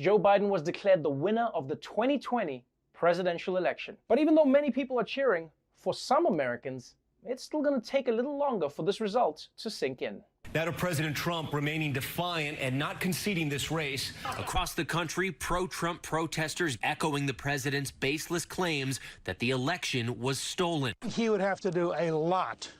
Joe Biden was declared the winner of the 2020 presidential election. But even though many people are cheering, for some Americans, it's still going to take a little longer for this result to sink in. Now to President Trump remaining defiant and not conceding this race. Across the country, pro-Trump protesters echoing the president's baseless claims that the election was stolen. He would have to do a lot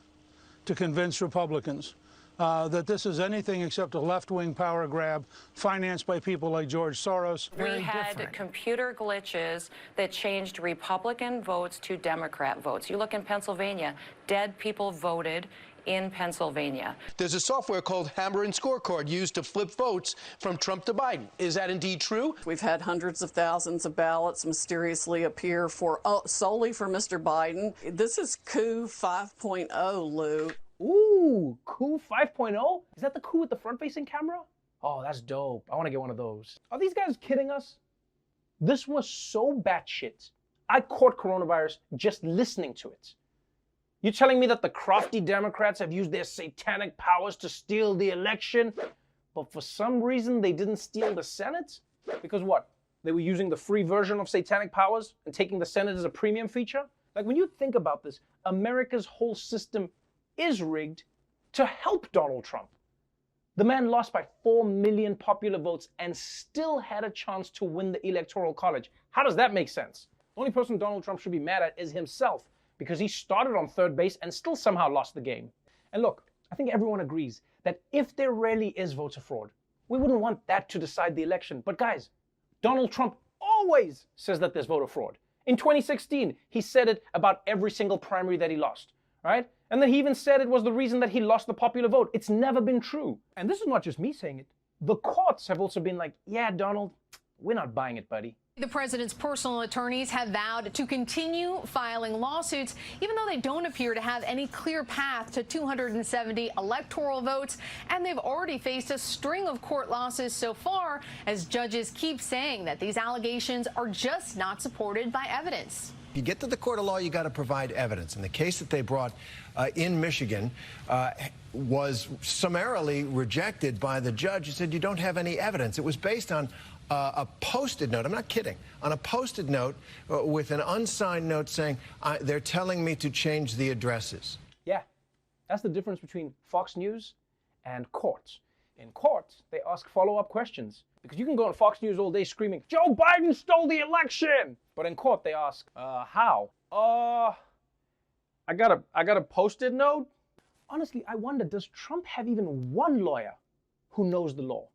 to convince Republicans that this is anything except a left-wing power grab financed by people like George Soros. We had computer glitches that changed Republican votes to Democrat votes. You look in Pennsylvania, dead people voted in Pennsylvania. There's a software called Hammer and Scorecard used to flip votes from Trump to Biden. Is that indeed true? We've had hundreds of thousands of ballots mysteriously appear solely for Mr. Biden. This is coup 5.0, Lou. Ooh, coup 5.0? Is that the coup with the front-facing camera? Oh, that's dope. I want to get one of those. Are these guys kidding us? This was so batshit. I caught coronavirus just listening to it. You're telling me that the crafty Democrats have used their satanic powers to steal the election, but for some reason they didn't steal the Senate? Because what? They were using the free version of satanic powers and taking the Senate as a premium feature? Like, when you think about this, America's whole system is rigged to help Donald Trump. The man lost by 4 million popular votes and still had a chance to win the Electoral College. How does that make sense? The only person Donald Trump should be mad at is himself, because he started on third base and still somehow lost the game. And look, I think everyone agrees that if there really is voter fraud, we wouldn't want that to decide the election. But guys, Donald Trump always says that there's voter fraud. In 2016, he said it about every single primary that he lost, right? And then he even said it was the reason that he lost the popular vote. It's never been true. And this is not just me saying it. The courts have also been like, yeah, Donald, we're not buying it, buddy. The president's personal attorneys have vowed to continue filing lawsuits, even though they don't appear to have any clear path to 270 electoral votes. And they've already faced a string of court losses so far, as judges keep saying that these allegations are just not supported by evidence. You get to the court of law, you got to provide evidence. And the case that they brought in Michigan was summarily rejected by the judge who said you don't have any evidence. It was based on a posted note. I'm not kidding. On a posted note with an unsigned note saying they're telling me to change the addresses. Yeah, that's the difference between Fox News and courts. In court, they ask follow-up questions, because you can go on Fox News all day screaming, Joe Biden stole the election! But in court, they ask, how? I got a post-it note? Honestly, I wonder, does Trump have even one lawyer who knows the law?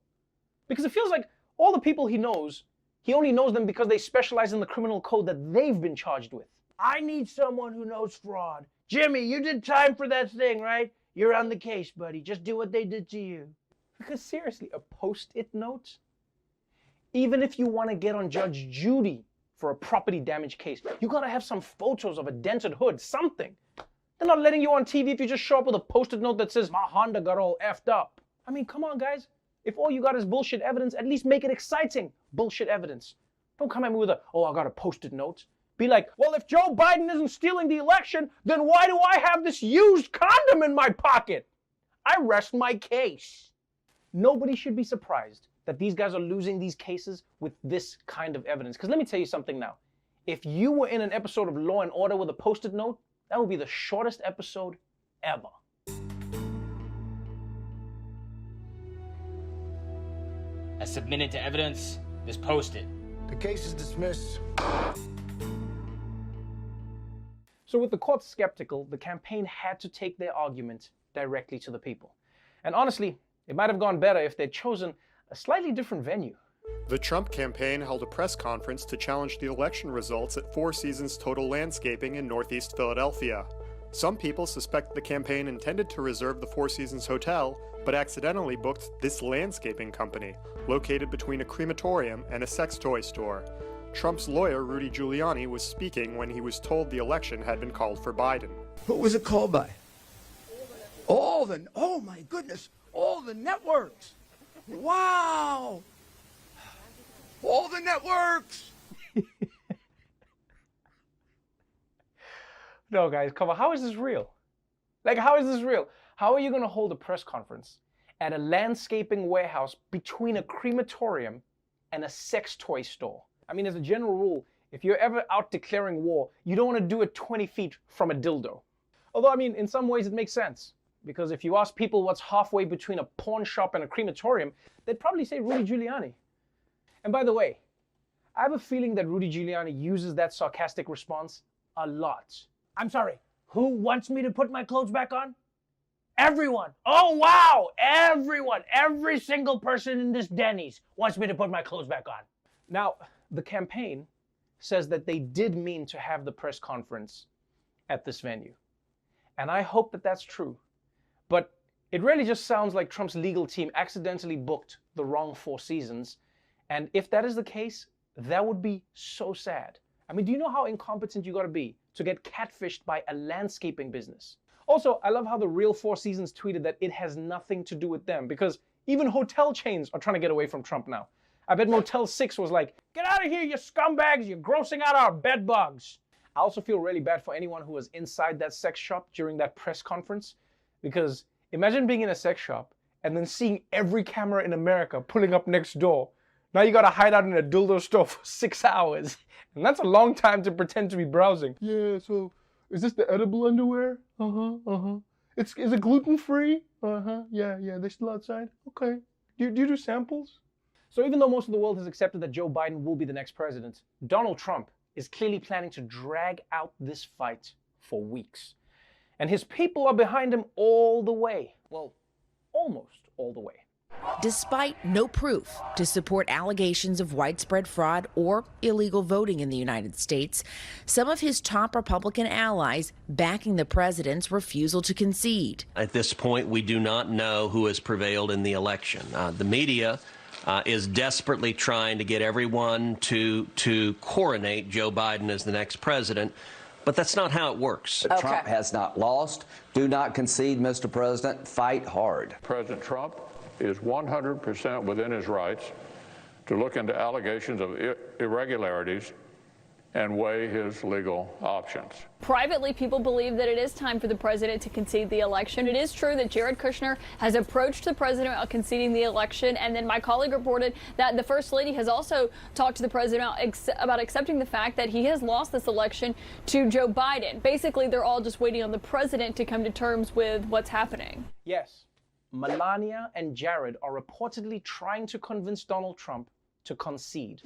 Because it feels like all the people he knows, he only knows them because they specialize in the criminal code that they've been charged with. I need someone who knows fraud. Jimmy, you did time for that thing, right? You're on the case, buddy. Just do what they did to you. Because seriously, a post-it note? Even if you want to get on Judge Judy for a property damage case, you gotta have some photos of a dented hood, something. They're not letting you on TV if you just show up with a post-it note that says, my Honda got all effed up. I mean, come on, guys. If all you got is bullshit evidence, at least make it exciting bullshit evidence. Don't come at me with a, oh, I got a post-it note. Be like, well, if Joe Biden isn't stealing the election, then why do I have this used condom in my pocket? I rest my case. Nobody should be surprised that these guys are losing these cases with this kind of evidence. Because let me tell you something now. If you were in an episode of Law and Order with a post-it note, that would be the shortest episode ever. As submitted to evidence, is posted. The case is dismissed. So with the court skeptical, the campaign had to take their argument directly to the people. And honestly, it might have gone better if they'd chosen a slightly different venue. The Trump campaign held a press conference to challenge the election results at Four Seasons Total Landscaping in Northeast Philadelphia. Some people suspect the campaign intended to reserve the Four Seasons Hotel, but accidentally booked this landscaping company, located between a crematorium and a sex toy store. Trump's lawyer, Rudy Giuliani, was speaking when he was told the election had been called for Biden. Who was it called by? Oh my goodness, all the networks. Wow. All the networks. No, guys, come on. How is this real? Like, how is this real? How are you going to hold a press conference at a landscaping warehouse between a crematorium and a sex toy store. I mean, as a general rule, if you're ever out declaring war, you don't want to do it 20 feet from a dildo. Although, I mean, in some ways it makes sense. Because if you ask people what's halfway between a pawn shop and a crematorium, they'd probably say Rudy Giuliani. And by the way, I have a feeling that Rudy Giuliani uses that sarcastic response a lot. I'm sorry, who wants me to put my clothes back on? Everyone. Oh, wow, everyone. Every single person in this Denny's wants me to put my clothes back on. Now, the campaign says that they did mean to have the press conference at this venue. And I hope that that's true. But it really just sounds like Trump's legal team accidentally booked the wrong Four Seasons. And if that is the case, that would be so sad. I mean, do you know how incompetent you gotta be to get catfished by a landscaping business? Also, I love how the real Four Seasons tweeted that it has nothing to do with them, because even hotel chains are trying to get away from Trump now. I bet Motel 6 was like, get out of here, you scumbags, you're grossing out our bed bugs. I also feel really bad for anyone who was inside that sex shop during that press conference, because imagine being in a sex shop and then seeing every camera in America pulling up next door. Now you gotta hide out in a dildo store for 6 hours. And that's a long time to pretend to be browsing. Yeah, so is this the edible underwear? Is it gluten-free? Yeah, they're still outside? Okay. Do you do samples? So even though most of the world has accepted that Joe Biden will be the next president, Donald Trump is clearly planning to drag out this fight for weeks. And his people are behind him all the way. Well, almost all the way. Despite no proof to support allegations of widespread fraud or illegal voting in the United States, some of his top Republican allies backing the president's refusal to concede. At this point, we do not know who has prevailed in the election. The media is desperately trying to get everyone to coronate Joe Biden as the next president, but that's not how it works. Okay. Trump has not lost. Do not concede, Mr. President. Fight hard. President Trump is 100% within his rights to look into allegations of irregularities and weigh his legal options. Privately, people believe that it is time for the president to concede the election. It is true that Jared Kushner has approached the president about conceding the election, and then my colleague reported that the First Lady has also talked to the president about accepting the fact that he has lost this election to Joe Biden. Basically, they're all just waiting on the president to come to terms with what's happening. Yes, Melania and Jared are reportedly trying to convince Donald Trump to concede.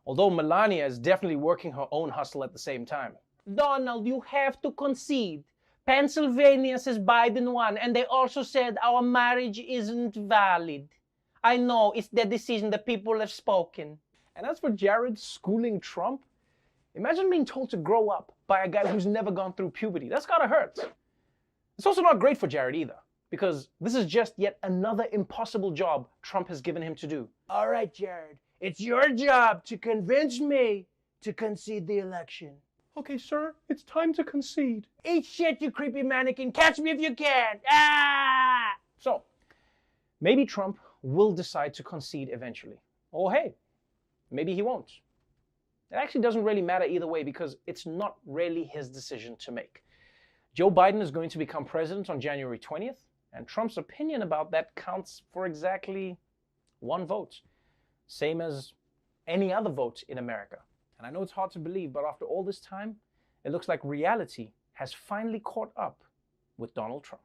Although Melania is definitely working her own hustle at the same time. Donald, you have to concede. Pennsylvania says Biden won, and they also said our marriage isn't valid. I know, it's the decision the people have spoken. And as for Jared schooling Trump, imagine being told to grow up by a guy who's never gone through puberty. That's gotta hurt. It's also not great for Jared either, because this is just yet another impossible job Trump has given him to do. All right, Jared. It's your job to convince me to concede the election. Okay, sir, it's time to concede. Eat shit, you creepy mannequin. Catch me if you can. Ah! So, maybe Trump will decide to concede eventually. Or hey, maybe he won't. It actually doesn't really matter either way, because it's not really his decision to make. Joe Biden is going to become president on January 20th, and Trump's opinion about that counts for exactly 1 vote. Same as any other vote in America. And I know it's hard to believe, but after all this time, it looks like reality has finally caught up with Donald Trump.